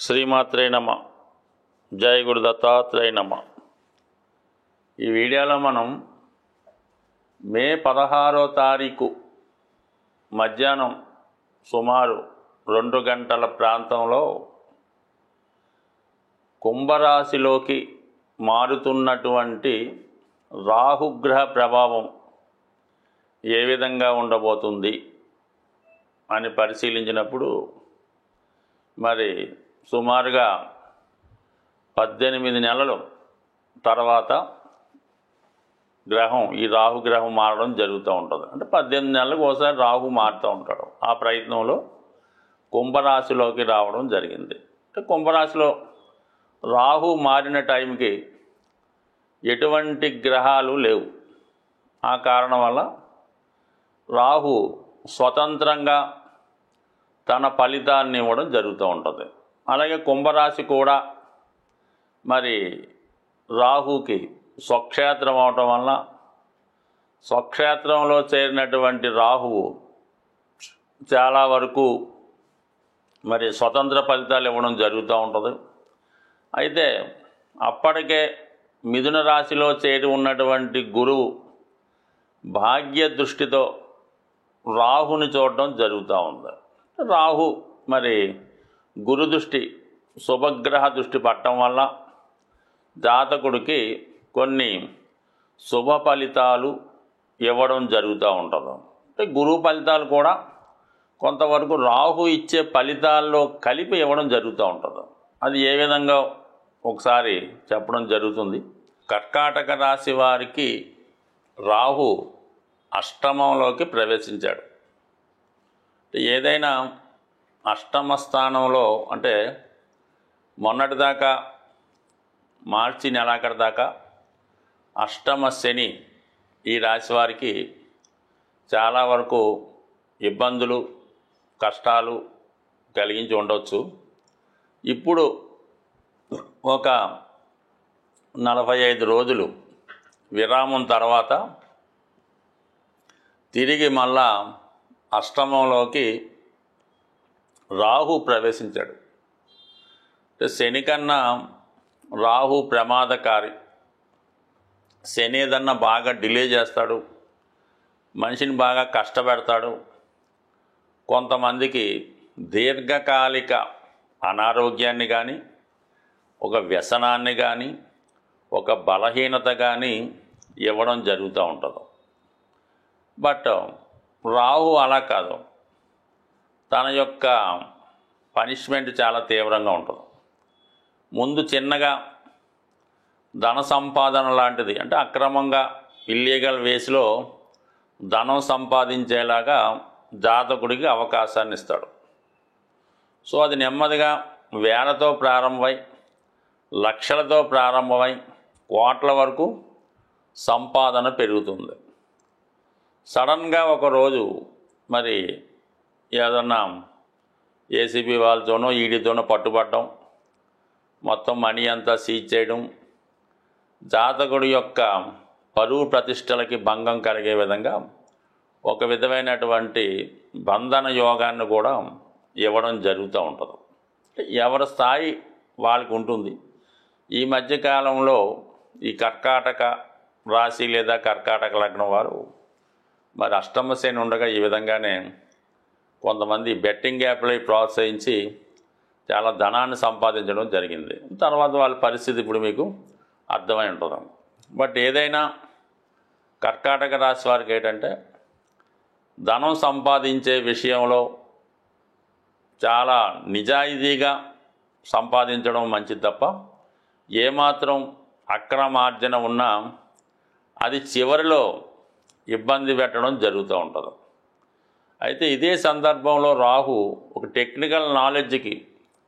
శ్రీమాత్రే నమ. జై గురు దత్తాత్రేయ నమ. ఈ వీడియోలో మనం మే 16వ తారీఖు మధ్యాహ్నం సుమారు 2 గంటల ప్రాంతంలో కుంభరాశిలోకి మారుతున్నటువంటి రాహుగ్రహ ప్రభావం ఏ విధంగా ఉండబోతుంది అని పరిశీలించినప్పుడు మరి సుమారుగా 18 నెలల తర్వాత గ్రహం ఈ రాహుగ్రహం మారడం జరుగుతూ ఉంటుంది. అంటే 18 నెలలకు ఒకసారి రాహు మారుతూ ఉంటాడు. ఆ ప్రయత్నంలో కుంభరాశిలోకి రావడం జరిగింది. అంటే కుంభరాశిలో రాహు మారిన టైంకి ఎటువంటి గ్రహాలు లేవు. ఆ కారణం వల్ల రాహు స్వతంత్రంగా తన ఫలితాన్ని ఇవ్వడం జరుగుతూ ఉంటుంది. అలాగే కుంభరాశి కూడా మరి రాహుకి స్వక్షేత్రం అవటం వల్ల స్వక్షేత్రంలో చేరినటువంటి రాహువు చాలా వరకు మరి స్వతంత్ర ఫలితాలు ఇవ్వడం జరుగుతూ ఉంటుంది. అయితే అప్పటికే మిథున రాశిలో చేరి ఉన్నటువంటి గురువు భాగ్య దృష్టితో రాహుని చూడడం జరుగుతూ ఉంది. రాహు మరి గురు దృష్టి శుభగ్రహ దృష్టి పట్టడం వల్ల జాతకుడికి కొన్ని శుభ ఫలితాలు ఇవ్వడం జరుగుతూ ఉంటుంది. అంటే గురువు ఫలితాలు కూడా కొంతవరకు రాహు ఇచ్చే ఫలితాల్లో కలిపి ఇవ్వడం జరుగుతూ ఉంటుంది. అది ఏ విధంగా ఒకసారి చెప్పడం జరుగుతుంది. కర్కాటక రాశి వారికి రాహు అష్టమంలోకి ప్రవేశించాడు. ఏదైనా అష్టమ స్థానంలో అంటే మొన్నటిదాకా మార్చి నెలాఖరు దాకా అష్టమ శని ఈ రాశి వారికి చాలా వరకు ఇబ్బందులు కష్టాలు కలిగించి ఉండవచ్చు. ఇప్పుడు ఒక 45 రోజులు విరామం తర్వాత తిరిగి మళ్ళా అష్టమంలోకి రాహు ప్రవేశించాడు. అంటే శని కన్నా రాహు ప్రమాదకారి. శని ఏదన్నా బాగా డిలే చేస్తాడు, మనిషిని బాగా కష్టపెడతాడు. కొంతమందికి దీర్ఘకాలిక అనారోగ్యాన్ని కానీ ఒక వ్యసనాన్ని కానీ ఒక బలహీనత కానీ ఇవ్వడం జరుగుతూ ఉంటుంది. బట్ రాహు అలా కాదు. తన యొక్క పనిష్మెంట్ చాలా తీవ్రంగా ఉంటుంది. ముందు చిన్నగా ధన సంపాదన లాంటిది అంటే అక్రమంగా ఇల్లీగల్ వేస్లో ధనం సంపాదించేలాగా జాతకుడికి అవకాశాన్ని ఇస్తాడు. సో అది నెమ్మదిగా వేలతో ప్రారంభమై లక్షలతో ప్రారంభమై కోట్ల వరకు సంపాదన పెరుగుతుంది. సడన్గా ఒకరోజు మరి ఏదన్నా ఏసీబీ వాళ్ళతోనో ఈడీతోనో పట్టుబడడం, మొత్తం మనీ అంతా సీజ్ చేయడం, జాతకుడి యొక్క పరువు ప్రతిష్టలకి భంగం కలిగే విధంగా ఒక విధమైనటువంటి బంధన యోగాన్ని కూడా ఇవ్వడం జరుగుతూ ఉంటుంది. ఎవరి స్థాయి వాళ్ళకి ఉంటుంది. ఈ మధ్యకాలంలో ఈ కర్కాటక రాశి లేదా కర్కాటక లగ్నం వారు మరి అష్టమ శని ఉండగా ఈ విధంగానే కొంతమంది బెట్టింగ్ యాప్లై ప్రోత్సహించి చాలా ధనాన్ని సంపాదించడం జరిగింది. తర్వాత వాళ్ళ పరిస్థితి ఇప్పుడు మీకు అర్థమై ఉంటుంది. బట్ ఏదైనా కర్కాటక రాశి వారికి ఏంటంటే ధనం సంపాదించే విషయంలో చాలా నిజాయితీగా సంపాదించడం మంచిది తప్ప ఏమాత్రం అక్రమార్జన ఉన్నా అది చివరిలో ఇబ్బంది పెట్టడం జరుగుతూ ఉంటుంది. అయితే ఇదే సందర్భంలో రాహు ఒక టెక్నికల్ నాలెడ్జ్కి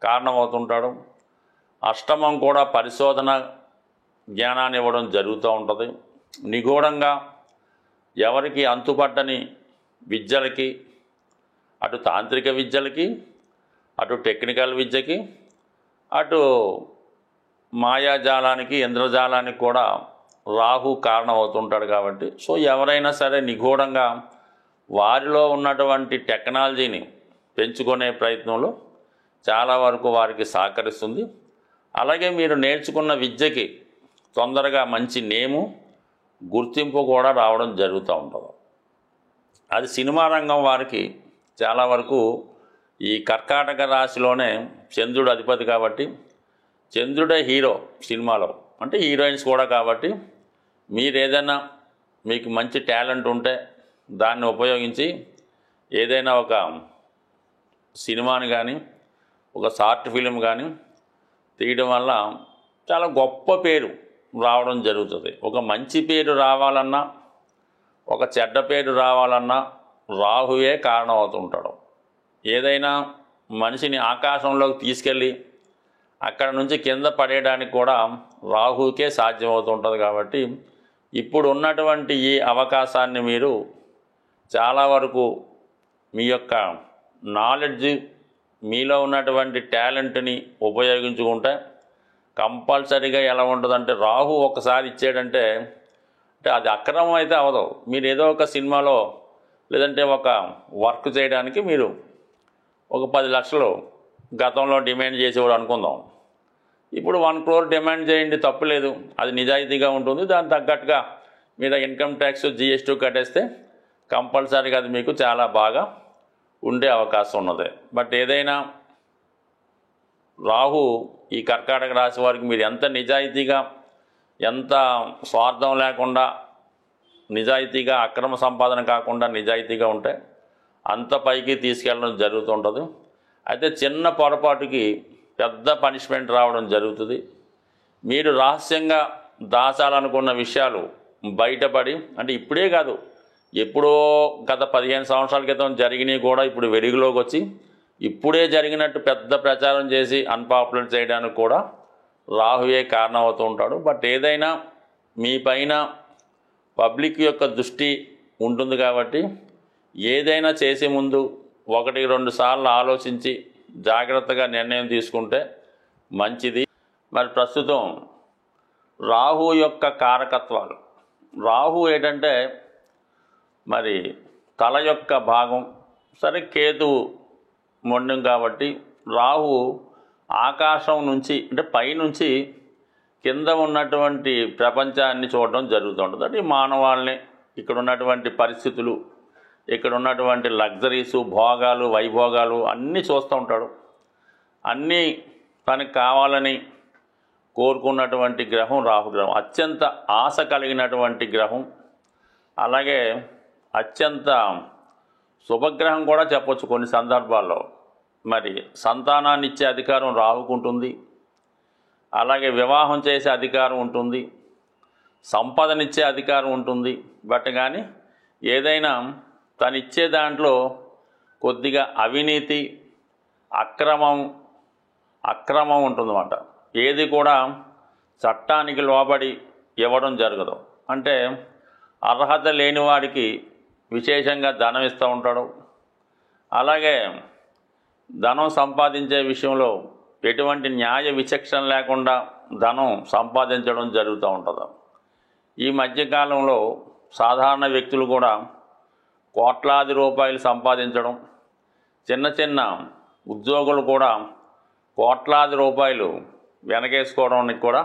కారణమవుతుంటాడు. అష్టమం కూడా పరిశోధన జ్ఞానాన్ని ఇవ్వడం జరుగుతూ ఉంటుంది. నిగూఢంగా ఎవరికి అంతుపట్టని విద్యలకి, అటు తాంత్రిక విద్యలకి, అటు టెక్నికల్ విద్యకి, అటు మాయాజాలానికి ఇంద్రజాలానికి కూడా రాహు కారణం అవుతుంటాడు. కాబట్టి సో ఎవరైనా సరే నిగూఢంగా వారిలో ఉన్నటువంటి టెక్నాలజీని పెంచుకునే ప్రయత్నంలో చాలా వరకు వారికి సహకరిస్తుంది. అలాగే మీరు నేర్చుకున్న విద్యకి తొందరగా మంచి నేము, గుర్తింపు కూడా రావడం జరుగుతూ ఉంటుంది. అది సినిమా రంగం వారికి చాలా వరకు ఈ కర్కాటక రాశిలోనే చంద్రుడు అధిపతి కాబట్టి, చంద్రుడే హీరో సినిమాలో, అంటే హీరోయిన్స్ కూడా కాబట్టి, మీరు ఏదైనా మీకు మంచి టాలెంట్ ఉంటే దాన్ని ఉపయోగించి ఏదైనా ఒక సినిమాని కానీ ఒక షార్ట్ ఫిలిం కానీ తీయడం వల్ల చాలా గొప్ప పేరు రావడం జరుగుతుంది. ఒక మంచి పేరు రావాలన్నా ఒక చెడ్డ పేరు రావాలన్నా రాహువే కారణం అవుతుంటాడు. ఏదైనా మనిషిని ఆకాశంలోకి తీసుకెళ్ళి అక్కడ నుంచి కింద పడేయడానికి కూడా రాహుకే సాధ్యమవుతుంటుంది. కాబట్టి ఇప్పుడు ఉన్నటువంటి ఈ అవకాశాన్ని మీరు చాలా వరకు మీ యొక్క నాలెడ్జ్, మీలో ఉన్నటువంటి టాలెంట్ని ఉపయోగించుకుంటే కంపల్సరీగా ఎలా ఉంటుందంటే, రాహు ఒకసారి ఇచ్చాడంటే అంటే అది అక్రమం అయితే అవదు. మీరు ఏదో ఒక సినిమాలో లేదంటే ఒక వర్క్ చేయడానికి మీరు ఒక 10 లక్షలు గతంలో డిమాండ్ చేసేవాడు అనుకుందాం. ఇప్పుడు 1 crore డిమాండ్ చేయండి, తప్పులేదు, అది నిజాయితీగా ఉంటుంది. దానికి తగ్గట్టుగా మీద ఇన్కమ్ ట్యాక్స్, GST కట్టేస్తే కంపల్సరీగా అది మీకు చాలా బాగా ఉండే అవకాశం ఉన్నది. బట్ ఏదైనా రాహు ఈ కర్కాటక రాశి వారికి మీరు ఎంత నిజాయితీగా, ఎంత స్వార్థం లేకుండా నిజాయితీగా, అక్రమ సంపాదన కాకుండా నిజాయితీగా ఉంటే అంత పైకి తీసుకెళ్ళడం జరుగుతుంటుంది. అయితే చిన్న పొరపాటుకి పెద్ద పనిష్మెంట్ రావడం జరుగుతుంది. మీరు రహస్యంగా దాచాలనుకున్న విషయాలు బయటపడి, అంటే ఇప్పుడే కాదు, ఎప్పుడో గత 15 సంవత్సరాల క్రితం జరిగినవి కూడా ఇప్పుడు వెలుగులోకి వచ్చి ఇప్పుడే జరిగినట్టు పెద్ద ప్రచారం చేసి అన్పాపులర్ చేయడానికి కూడా రాహువే కారణం అవుతూ ఉంటాడు. బట్ ఏదైనా మీ పైన పబ్లిక్ యొక్క దృష్టి ఉంటుంది కాబట్టి ఏదైనా చేసే ముందు 1-2 సార్లు ఆలోచించి జాగ్రత్తగా నిర్ణయం తీసుకుంటే మంచిది. మరి ప్రస్తుతం రాహు యొక్క కారకత్వాలు, రాహు ఏంటంటే మరి తల యొక్క భాగం, సరే కేతువు మొండం కాబట్టి రాహు ఆకాశం నుంచి అంటే పైనుంచి కింద ఉన్నటువంటి ప్రపంచాన్ని చూడడం జరుగుతుంటుంది. అంటే మానవాళ్ళని, ఇక్కడ ఉన్నటువంటి పరిస్థితులు, ఇక్కడ ఉన్నటువంటి లగ్జరీసు, భోగాలు, వైభోగాలు అన్నీ చూస్తూ ఉంటాడు. అన్నీ తనకు కావాలని కోరుకున్నటువంటి గ్రహం రాహుగ్రహం. అత్యంత ఆశ కలిగినటువంటి గ్రహం, అలాగే అత్యంత శుభగ్రహం కూడా చెప్పొచ్చు కొన్ని సందర్భాల్లో. మరి సంతానాన్ని ఇచ్చే అధికారం రాహుకు ఉంటుంది, అలాగే వివాహం చేసే అధికారం ఉంటుంది, సంపదనిచ్చే అధికారం ఉంటుంది. బట్ కానీ ఏదైనా తను ఇచ్చే దాంట్లో కొద్దిగా అవినీతి, అక్రమం ఉంటుందన్నమాట. ఏది కూడా చట్టానికి లోబడి ఇవ్వడం జరగదు. అంటే అర్హత లేని వాడికి విశేషంగా ధనం ఇస్తూ ఉంటాడు. అలాగే ధనం సంపాదించే విషయంలో ఎటువంటి న్యాయ విచక్షణ లేకుండా ధనం సంపాదించడం జరుగుతూ ఉంటుంది. ఈ మధ్యకాలంలో సాధారణ వ్యక్తులు కూడా కోట్లాది రూపాయలు సంపాదించడం, చిన్న చిన్న ఉద్యోగులు కూడా కోట్లాది రూపాయలు వెనకేసుకోవడానికి కూడా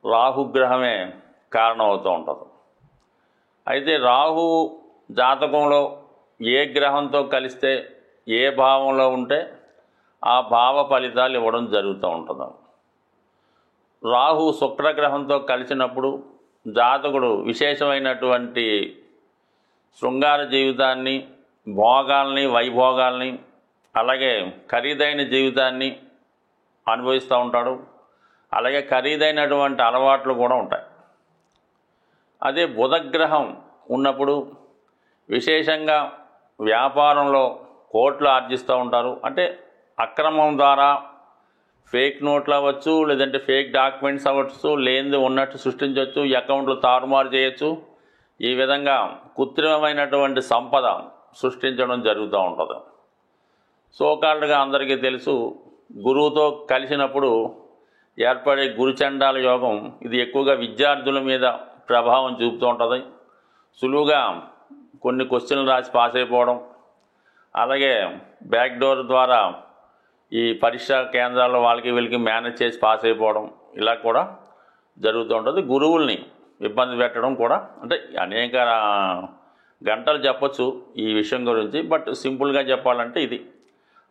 రాహుగ్రహమే కారణం అవుతూ ఉంటుంది. అయితే రాహు జాతకంలో ఏ గ్రహంతో కలిస్తే ఏ భావంలో ఉంటే ఆ భావ ఫలితాలు ఇవ్వడం జరుగుతూ ఉంటుంది. రాహు శుక్రగ్రహంతో కలిసినప్పుడు జాతకుడు విశేషమైనటువంటి శృంగార జీవితాన్ని, భోగాల్ని, వైభోగాల్ని, అలాగే ఖరీదైన జీవితాన్ని అనుభవిస్తూ ఉంటాడు. అలాగే ఖరీదైనటువంటి అలవాట్లు కూడా ఉంటాయి. అదే బుధగ్రహం ఉన్నప్పుడు విశేషంగా వ్యాపారంలో కోట్లు ఆర్జిస్తూ ఉంటారు. అంటే అక్రమం ద్వారా ఫేక్ నోట్లు అవ్వచ్చు, లేదంటే ఫేక్ డాక్యుమెంట్స్ అవ్వచ్చు, లేనిది ఉన్నట్టు సృష్టించవచ్చు, అకౌంట్లు తారుమారు చేయొచ్చు. ఈ విధంగా కృత్రిమమైనటువంటి సంపద సృష్టించడం జరుగుతూ ఉంటుంది. సోకాల్డ్గా అందరికీ తెలుసు, గురువుతో కలిసినప్పుడు ఏర్పడే గురుచండాల యోగం, ఇది ఎక్కువగా విద్యార్థుల మీద ప్రభావం చూపుతూ ఉంటుంది. సులువుగా కొన్ని క్వశ్చన్లు రాసి పాస్ అయిపోవడం, అలాగే బ్యాక్ డోర్ ద్వారా ఈ పరీక్షా కేంద్రాల్లో వాళ్ళకి వీళ్ళకి మేనేజ్ చేసి పాస్ అయిపోవడం ఇలా కూడా జరుగుతూ ఉంటుంది. గురువుల్ని ఇబ్బంది పెట్టడం కూడా, అంటే అనేక గంటలు చెప్పచ్చు ఈ విషయం గురించి, బట్ సింపుల్గా చెప్పాలంటే ఇది.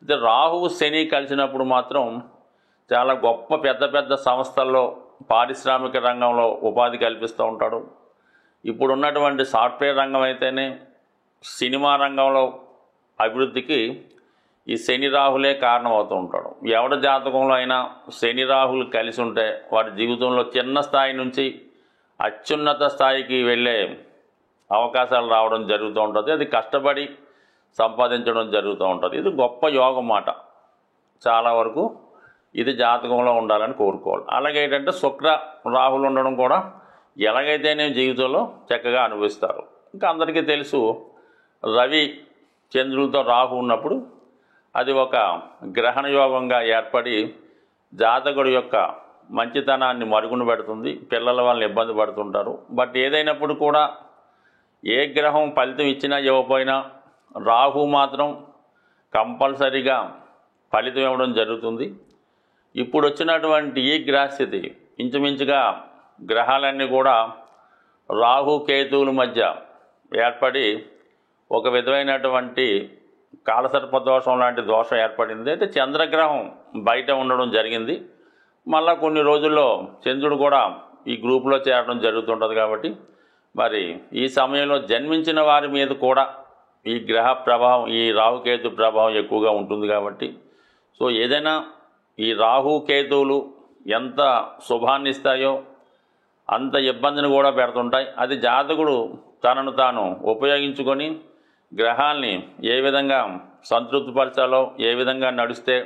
అయితే రాహువు శని కలిసినప్పుడు మాత్రం చాలా గొప్ప పెద్ద పెద్ద సంస్థల్లో పారిశ్రామిక రంగంలో ఉపాధి కల్పిస్తూ ఉంటాడు. ఇప్పుడున్నటువంటి సాఫ్ట్వేర్ రంగం అయితేనే, సినిమా రంగంలో అభివృద్ధికి ఈ శని రాహులే కారణమవుతూ ఉంటాడు. ఎవరి జాతకంలో అయినా శని రాహులు కలిసి ఉంటే వారి జీవితంలో చిన్న స్థాయి నుంచి అత్యున్నత స్థాయికి వెళ్ళే అవకాశాలు రావడం జరుగుతూ ఉంటుంది. అది కష్టపడి సంపాదించడం జరుగుతూ ఉంటుంది. ఇది గొప్ప యోగం మాట. చాలా వరకు ఇది జాతకంలో ఉండాలని కోరుకోవాలి. అలాగే ఏంటంటే శుక్ర రాహులు ఉండడం కూడా ఎలాగైతేనే జీవితంలో చక్కగా అనుభవిస్తారు. ఇంకా అందరికీ తెలుసు, రవి చంద్రులతో రాహు ఉన్నప్పుడు అది ఒక గ్రహణ యోగంగా ఏర్పడి జాతకుడి యొక్క మంచితనాన్ని మరుగున పెడుతుంది. పిల్లల వాళ్ళని ఇబ్బంది పడుతుంటారు. బట్ ఏదైనప్పుడు కూడా ఏ గ్రహం ఫలితం ఇచ్చినా ఇవ్వకపోయినా రాహు మాత్రం కంపల్సరీగా ఫలితం ఇవ్వడం జరుగుతుంది. ఇప్పుడు వచ్చినటువంటి ఈ గ్రహస్థితి ఇంచుమించుగా గ్రహాలన్నీ కూడా రాహు కేతువుల మధ్య ఏర్పడి ఒక విధమైనటువంటి కాలసర్ప దోషం లాంటి దోషం ఏర్పడింది. అయితే చంద్రగ్రహం బయట ఉండడం జరిగింది. మళ్ళా కొన్ని రోజుల్లో చంద్రుడు కూడా ఈ గ్రూపులో చేరడం జరుగుతుంటుంది. కాబట్టి మరి ఈ సమయంలో జన్మించిన వారి మీద కూడా ఈ గ్రహ ప్రభావం, ఈ రాహుకేతు ప్రభావం ఎక్కువగా ఉంటుంది. కాబట్టి సో ఏదైనా ఈ రాహుకేతువులు ఎంత శుభాన్ని ఇస్తాయో అంత ఇబ్బందిని కూడా పెడుతుంటాయి. అది జాతకుడు తనను తాను ఉపయోగించుకొని గ్రహాల్ని ఏ విధంగా సంతృప్తిపరచాలో, ఏ విధంగా నడిస్తే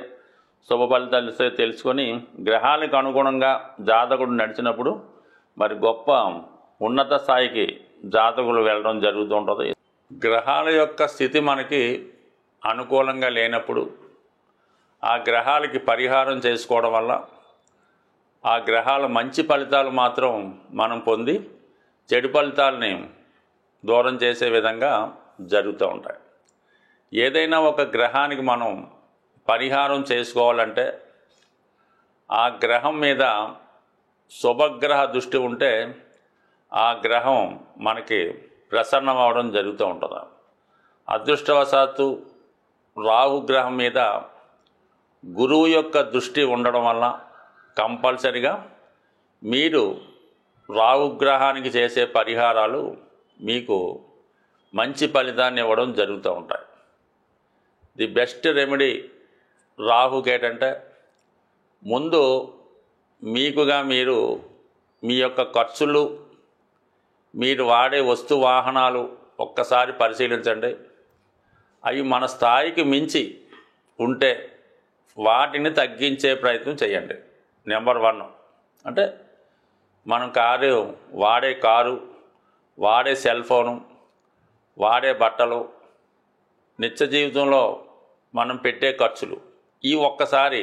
శుభ ఫలితాలు ఇస్తే తెలుసుకొని గ్రహాలకు అనుగుణంగా జాతకుడు నడిచినప్పుడు మరి గొప్ప ఉన్నత స్థాయికి జాతకులు వెళ్ళడం జరుగుతూ ఉంటుంది. గ్రహాల యొక్క స్థితి మనకి అనుకూలంగా లేనప్పుడు ఆ గ్రహాలకి పరిహారం చేసుకోవడం వల్ల ఆ గ్రహాల మంచి ఫలితాలు మాత్రం మనం పొంది చెడు ఫలితాలని దూరం చేసే విధంగా జరుగుతూ ఉంటాయి. ఏదైనా ఒక గ్రహానికి మనం పరిహారం చేసుకోవాలంటే ఆ గ్రహం మీద శుభగ్రహ దృష్టి ఉంటే ఆ గ్రహం మనకి ప్రసన్నం అవడం జరుగుతూ ఉంటుంది. అదృష్టవశాత్తు రాహుగ్రహం మీద గురువు యొక్క దృష్టి ఉండడం వల్ల కంపల్సరిగా మీరు రాహుగ్రహానికి చేసే పరిహారాలు మీకు మంచి ఫలితాన్ని ఇవ్వడం జరుగుతూ ఉంటాయి. ది బెస్ట్ రెమెడీ రాహుకి ఏంటంటే ముందు మీకుగా మీరు మీ యొక్క ఖర్చులు, మీరు వాడే వస్తు వాహనాలు ఒక్కసారి పరిశీలించండి. అవి మన స్థాయికి మించి ఉంటే వాటిని తగ్గించే ప్రయత్నం చేయండి. నెంబర్ 1 అంటే మనం కారు, వాడే సెల్ ఫోను, వాడే బట్టలు, నిత్య జీవితంలో మనం పెట్టే ఖర్చులు, ఈ ఒక్కసారి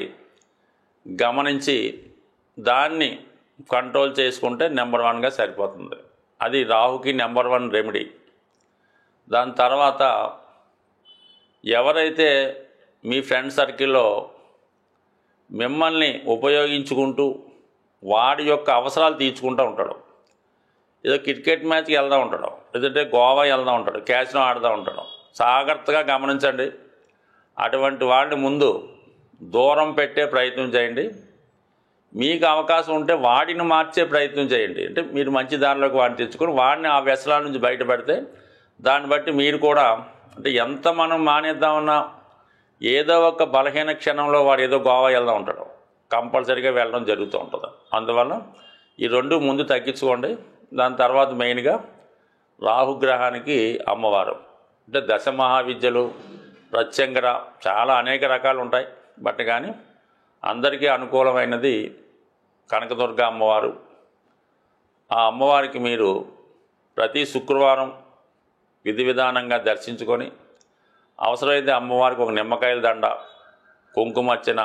గమనించి దాన్ని కంట్రోల్ చేసుకుంటే నెంబర్ 1గా సరిపోతుంది. అది రాహుకి నెంబర్ 1 రెమెడీ. దాని తర్వాత ఎవరైతే మీ ఫ్రెండ్ సర్కిల్లో మిమ్మల్ని ఉపయోగించుకుంటూ వాడి యొక్క అవసరాలు తీర్చుకుంటూ ఉంటాడు, ఏదో క్రికెట్ మ్యాచ్కి వెళ్తూ ఉంటాడు, లేదంటే గోవా వెళ్తూ ఉంటాడు, క్యాసినో ఆడుతూ ఉంటాడు, జాగ్రత్తగా గమనించండి. అటువంటి వాడిని ముందు దూరం పెట్టే ప్రయత్నం చేయండి. మీకు అవకాశం ఉంటే వాడిని మార్చే ప్రయత్నం చేయండి. అంటే మీరు మంచి దారిలోకి వాడిని తెచ్చుకొని వాడిని ఆ వ్యసనాల నుంచి బయటపడితే దాన్ని బట్టి మీరు కూడా, అంటే ఎంత మనం మానేద్దామన్నా ఏదో ఒక బలహీన క్షణంలో వాడు ఏదో గోవా వెళ్తూ ఉంటాడు, కంపల్సరీగా వెళ్ళడం జరుగుతూ ఉంటుంది. అందువల్ల ఈ 2 ముందు తగ్గించుకోండి. దాని తర్వాత మెయిన్గా రాహుగ్రహానికి అమ్మవారు, అంటే దశ మహావిద్యలు, ప్రత్యంగర, చాలా అనేక రకాలు ఉంటాయి. బట్ కానీ అందరికీ అనుకూలమైనది కనకదుర్గ అమ్మవారు. ఆ అమ్మవారికి మీరు ప్రతి శుక్రవారం విధి విధానంగా దర్శించుకొని అవసరమైతే అమ్మవారికి ఒక నిమ్మకాయల దండ, కుంకుమర్చన,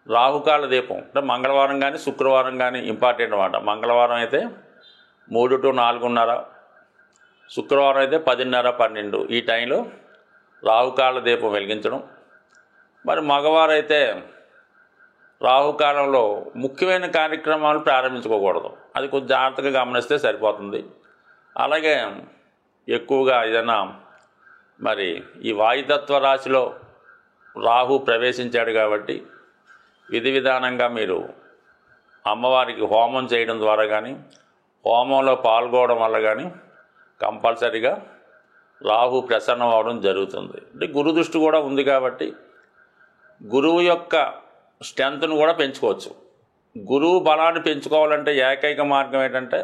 రాహుకాల దీపం, అంటే మంగళవారం కానీ శుక్రవారం కానీ ఇంపార్టెంట్ అన్నమాట. మంగళవారం అయితే 3 to 4:30, శుక్రవారం అయితే 10:30, 12 ఈ టైంలో రాహుకాల దీపం వెలిగించడం. మరి మగవారైతే రాహుకాలంలో ముఖ్యమైన కార్యక్రమాలు ప్రారంభించుకోకూడదు. అది కొంచెం జాగ్రత్తగా గమనిస్తే సరిపోతుంది. అలాగే ఎక్కువగా ఏదైనా మరి ఈ వాయుతత్వ రాశిలో రాహు ప్రవేశించాడు కాబట్టి విధి విధానంగా మీరు అమ్మవారికి హోమం చేయడం ద్వారా కానీ హోమంలో పాల్గొనడం వల్ల కానీ కంపల్సరీగా రాహు ప్రసన్నం అవడం జరుగుతుంది. అంటే గురు దృష్టి కూడా ఉంది కాబట్టి గురువు యొక్క స్ట్రెంత్ను కూడా పెంచుకోవచ్చు. గురువు బలాన్ని పెంచుకోవాలంటే ఏకైక మార్గం ఏంటంటే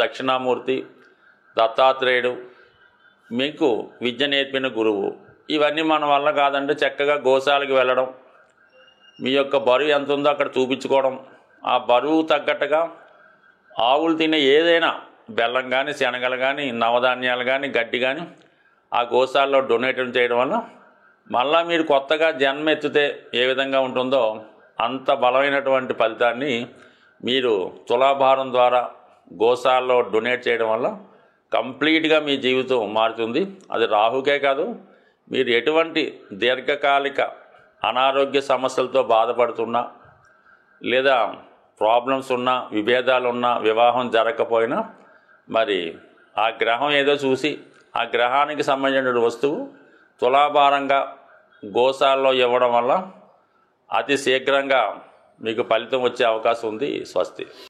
దక్షిణామూర్తి, దత్తాత్రేయుడు, మీకు విద్య నేర్పిన గురువు. ఇవన్నీ మన వల్ల కాదంటే చక్కగా గోశాలకు వెళ్ళడం, మీ యొక్క బరువు ఎంత ఉందో అక్కడ చూపించుకోవడం, ఆ బరువు తగ్గట్టుగా ఆవులు తినే ఏదైనా బెల్లం కానీ శనగలు కానీ నవధాన్యాలు కానీ గడ్డి కానీ ఆ గోశాలలో డొనేట్ చేయడం వల్ల మళ్ళీ మీరు కొత్తగా జన్మ ఎత్తితే ఏ విధంగా ఉంటుందో అంత బలమైనటువంటి ఫలితాన్ని మీరు తులాభారం ద్వారా గోశాలలో డొనేట్ చేయడం వల్ల కంప్లీట్గా మీ జీవితం మారుతుంది. అది రాహుకే కాదు, మీరు ఎటువంటి దీర్ఘకాలిక అనారోగ్య సమస్యలతో బాధపడుతున్నా లేదా ప్రాబ్లమ్స్ ఉన్నా విభేదాలు ఉన్నా వివాహం జరగకపోయినా మరి ఆ గ్రహం ఏదో చూసి ఆ గ్రహానికి సంబంధించిన వస్తువు తులాభారంగా గోశాలలో ఇవ్వడం వల్ల అతి శీఘ్రంగా మీకు ఫలితం వచ్చే అవకాశం ఉంది. స్వస్తి.